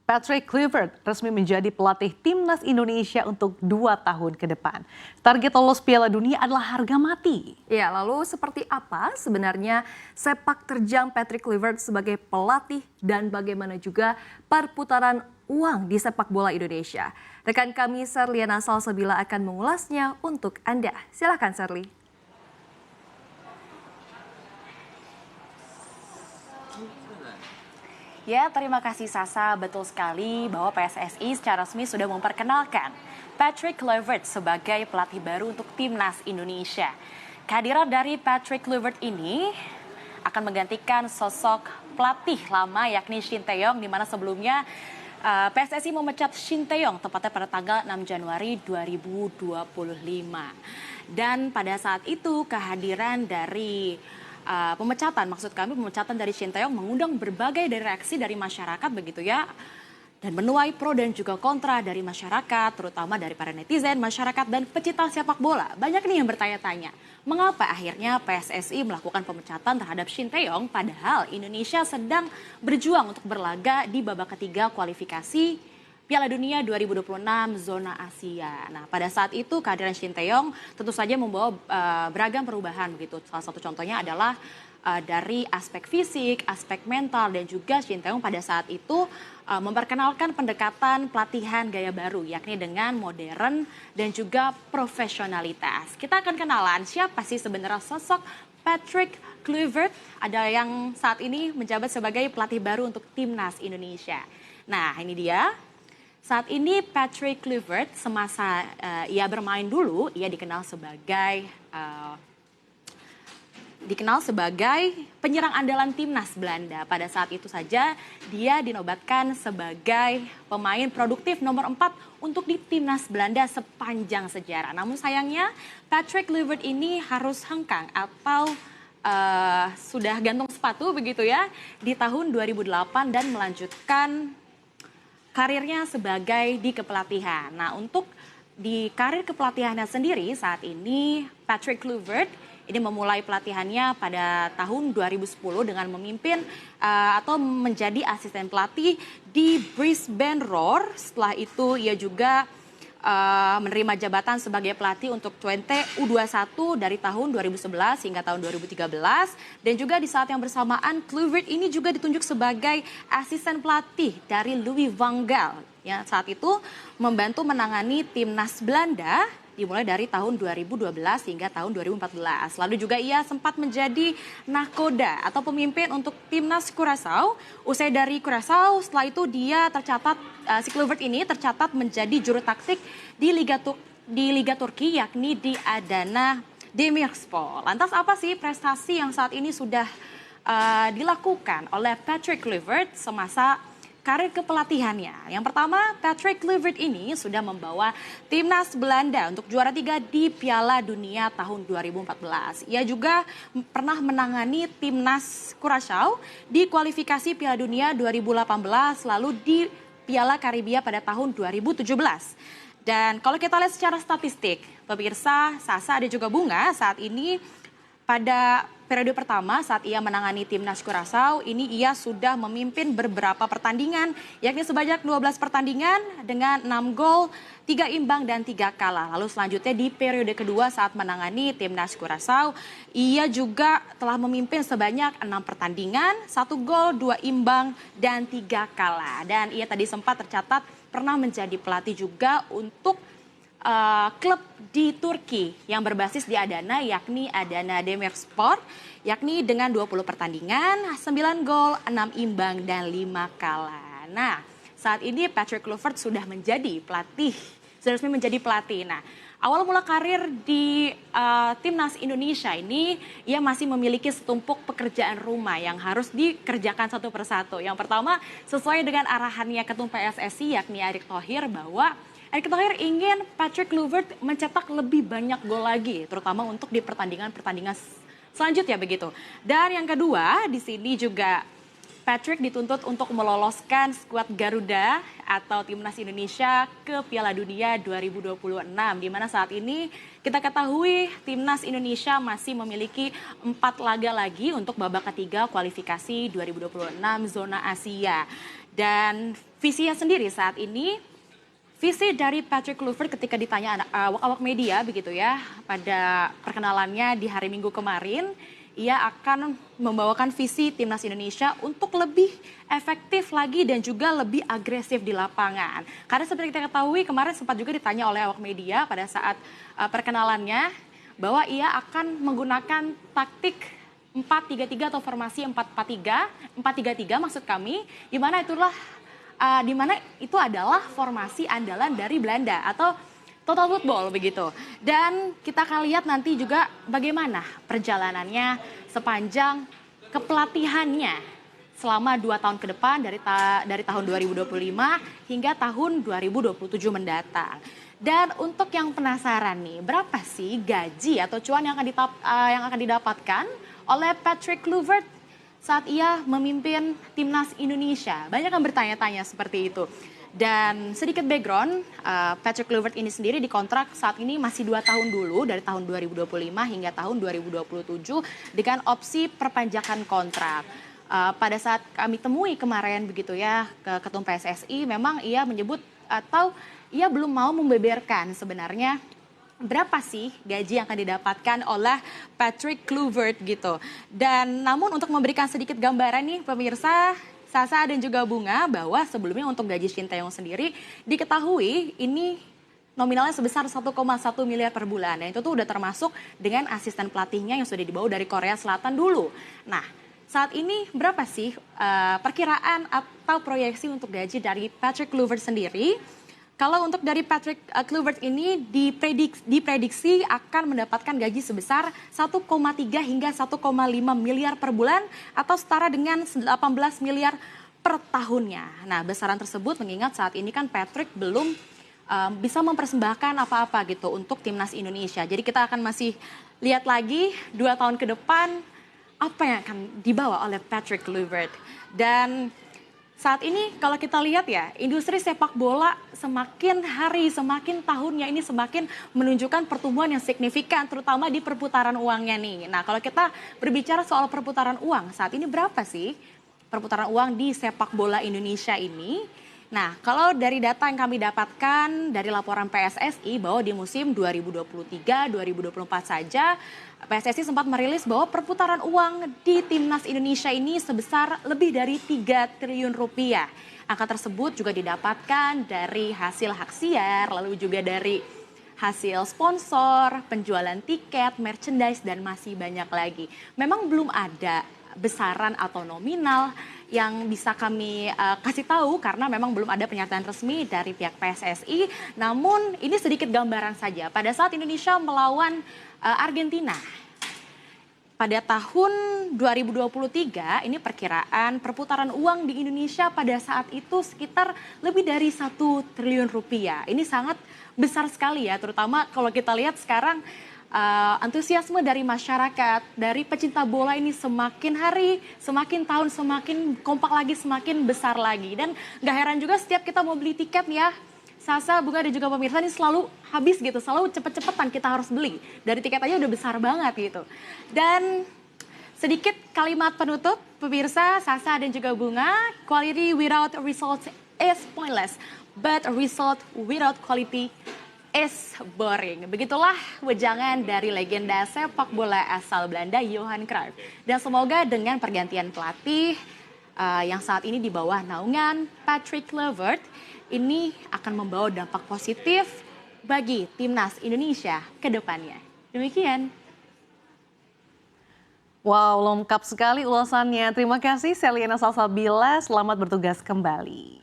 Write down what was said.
Patrick Kluivert resmi menjadi pelatih timnas Indonesia untuk 2 tahun ke depan. Target lolos Piala Dunia adalah harga mati. Ya, lalu seperti apa sebenarnya sepak terjang Patrick Kluivert sebagai pelatih dan bagaimana juga perputaran uang di sepak bola Indonesia? Rekan kami Serliana Salsabila akan mengulasnya untuk Anda. Silakan Serli. Ya, terima kasih Sasa. Betul sekali bahwa PSSI secara resmi sudah memperkenalkan Patrick Kluivert sebagai pelatih baru untuk timnas Indonesia. Kehadiran dari Patrick Kluivert ini akan menggantikan sosok pelatih lama yakni Shin Tae-yong, di mana sebelumnya PSSI memecat Shin Tae-yong tepatnya pada tanggal 6 Januari 2025. Dan pada saat itu kehadiran dari pemecatan dari Shin Tae-yong mengundang berbagai dari reaksi dari masyarakat begitu ya, dan menuai pro dan juga kontra dari masyarakat, terutama dari para netizen, masyarakat dan pecinta sepak bola. Banyak nih yang bertanya-tanya, mengapa akhirnya PSSI melakukan pemecatan terhadap Shin Tae-yong padahal Indonesia sedang berjuang untuk berlaga di babak ketiga kualifikasi Piala Dunia 2026 zona Asia. Nah, pada saat itu kehadiran Shin Tae-yong tentu saja membawa beragam perubahan begitu. Salah satu contohnya adalah dari aspek fisik, aspek mental, dan juga Shin Tae-yong pada saat itu memperkenalkan pendekatan pelatihan gaya baru, yakni dengan modern dan juga profesionalitas. Kita akan kenalan siapa sih sebenarnya sosok Patrick Kluivert, ada yang saat ini menjabat sebagai pelatih baru untuk timnas Indonesia. Nah, ini dia. Saat ini Patrick Kluivert semasa ia bermain dulu, ia dikenal sebagai penyerang andalan timnas Belanda. Pada saat itu saja dia dinobatkan sebagai pemain produktif nomor 4 untuk di timnas Belanda sepanjang sejarah. Namun sayangnya Patrick Kluivert ini harus hengkang atau sudah gantung sepatu begitu ya di tahun 2008 dan melanjutkan karirnya sebagai di kepelatihan. Nah, untuk di karir kepelatihannya sendiri saat ini Patrick Kluivert ini memulai pelatihannya pada tahun 2010 dengan memimpin atau menjadi asisten pelatih di Brisbane Roar. Setelah itu ia juga menerima jabatan sebagai pelatih untuk Twente U21 dari tahun 2011 hingga tahun 2013. Dan juga di saat yang bersamaan Kluivert ini juga ditunjuk sebagai asisten pelatih dari Louis van Gaal. Ya, saat itu membantu menangani timnas Belanda dimulai dari tahun 2012 hingga tahun 2014. Lalu juga ia sempat menjadi nahkoda atau pemimpin untuk timnas Curaçao. Usai dari Curaçao, setelah itu dia tercatat, si Kluivert ini tercatat menjadi juru taktik di Liga Turki yakni di Adana Demirspor. Lantas apa sih prestasi yang saat ini sudah dilakukan oleh Patrick Kluivert semasa karir kepelatihannya? Yang pertama, Patrick Kluivert ini sudah membawa timnas Belanda untuk juara 3 di Piala Dunia tahun 2014. Ia juga pernah menangani timnas Curaçao di kualifikasi Piala Dunia 2018, lalu di Piala Karibia pada tahun 2017. Dan kalau kita lihat secara statistik, pemirsa, Sasa, ada juga Bunga, saat ini pada periode pertama saat ia menangani timnas Curaçao, ini ia sudah memimpin beberapa pertandingan, yakni sebanyak 12 pertandingan dengan 6 gol, 3 imbang dan 3 kalah. Lalu selanjutnya di periode kedua saat menangani timnas Curaçao, ia juga telah memimpin sebanyak 6 pertandingan, 1 gol, 2 imbang dan 3 kalah. Dan ia tadi sempat tercatat pernah menjadi pelatih juga untuk klub di Turki yang berbasis di Adana yakni Adana Demirspor, yakni dengan 20 pertandingan, 9 gol, 6 imbang dan 5 kalah. Nah, saat ini Patrick Kluivert sudah menjadi pelatih, sudah resmi menjadi pelatih. Nah, awal mula karir di timnas Indonesia ini, ia masih memiliki setumpuk pekerjaan rumah yang harus dikerjakan satu persatu. Yang pertama, sesuai dengan arahannya Ketum PSSI yakni Erick Thohir, bahwa Erick Thohir ingin Patrick Kluivert mencetak lebih banyak gol lagi, terutama untuk di pertandingan-pertandingan selanjutnya begitu. Dan yang kedua, di sini juga Patrick dituntut untuk meloloskan skuad Garuda atau timnas Indonesia ke Piala Dunia 2026, di mana saat ini kita ketahui timnas Indonesia masih memiliki 4 laga lagi untuk babak ketiga kualifikasi 2026 zona Asia. Dan visinya sendiri saat ini, visi dari Patrick Kluivert ketika ditanya awak-awak media begitu ya, pada perkenalannya di hari Minggu kemarin, ia akan membawakan visi timnas Indonesia untuk lebih efektif lagi dan juga lebih agresif di lapangan. Karena seperti kita ketahui kemarin sempat juga ditanya oleh awak media pada saat perkenalannya bahwa ia akan menggunakan taktik 4-3-3 atau formasi 4-4-3, 4-3-3 maksud kami, di mana itu adalah formasi andalan dari Belanda atau total football begitu. Dan kita akan lihat nanti juga bagaimana perjalanannya sepanjang kepelatihannya selama 2 tahun ke depan dari tahun 2025 hingga tahun 2027 mendatang. Dan untuk yang penasaran nih, berapa sih gaji atau cuan yang akan didapatkan oleh Patrick Kluivert saat ia memimpin timnas Indonesia? Banyak yang bertanya-tanya seperti itu. Dan sedikit background, Patrick Kluivert ini sendiri dikontrak saat ini masih 2 tahun dulu, dari tahun 2025 hingga tahun 2027 dengan opsi perpanjangan kontrak. Pada saat kami temui kemarin begitu ya ke Ketum PSSI, memang ia menyebut atau ia belum mau membeberkan sebenarnya berapa sih gaji yang akan didapatkan oleh Patrick Kluivert gitu. Dan namun untuk memberikan sedikit gambaran nih pemirsa, Sasa dan juga Bunga, bahwa sebelumnya untuk gaji Shin Tae-yong sendiri diketahui ini nominalnya sebesar 1,1 miliar per bulan. Dan itu tuh udah termasuk dengan asisten pelatihnya yang sudah dibawa dari Korea Selatan dulu. Nah, saat ini berapa sih perkiraan atau proyeksi untuk gaji dari Patrick Kluivert sendiri? Kalau untuk dari Patrick Kluivert ini diprediksi akan mendapatkan gaji sebesar 1,3 hingga 1,5 miliar per bulan atau setara dengan 18 miliar per tahunnya. Nah, besaran tersebut mengingat saat ini kan Patrick belum bisa mempersembahkan apa-apa gitu untuk timnas Indonesia. Jadi kita akan masih lihat lagi 2 tahun ke depan apa yang akan dibawa oleh Patrick Kluivert. Dan saat ini kalau kita lihat ya, industri sepak bola semakin hari, semakin tahunnya ini semakin menunjukkan pertumbuhan yang signifikan, terutama di perputaran uangnya nih. Nah, kalau kita berbicara soal perputaran uang, saat ini berapa sih perputaran uang di sepak bola Indonesia ini? Nah, kalau dari data yang kami dapatkan dari laporan PSSI bahwa di musim 2023-2024 saja, PSSI sempat merilis bahwa perputaran uang di timnas Indonesia ini sebesar lebih dari 3 triliun rupiah. Angka tersebut juga didapatkan dari hasil hak siar, lalu juga dari hasil sponsor, penjualan tiket, merchandise, dan masih banyak lagi. Memang belum ada besaran atau nominal yang bisa kami kasih tahu karena memang belum ada pernyataan resmi dari pihak PSSI. Namun ini sedikit gambaran saja. Pada saat Indonesia melawan Argentina pada tahun 2023, ini perkiraan perputaran uang di Indonesia pada saat itu sekitar lebih dari 1 triliun rupiah. Ini sangat besar sekali ya, terutama kalau kita lihat sekarang antusiasme dari masyarakat, dari pecinta bola ini semakin hari, semakin tahun, semakin kompak lagi, semakin besar lagi. Dan gak heran juga setiap kita mau beli tiket ya, Sasa, Bunga, dan juga pemirsa ini selalu habis gitu, selalu cepet-cepetan kita harus beli. Dari tiket aja udah besar banget gitu. Dan sedikit kalimat penutup, pemirsa, Sasa, dan juga Bunga, quality without results is pointless, but result without quality is boring. Begitulah wejangan dari legenda sepak bola asal Belanda Johan Cruyff. Dan semoga dengan pergantian pelatih yang saat ini di bawah naungan Patrick Kluivert ini akan membawa dampak positif bagi timnas Indonesia ke depannya. Demikian. Wow, lengkap sekali ulasannya. Terima kasih Seliana Salsabila, selamat bertugas kembali.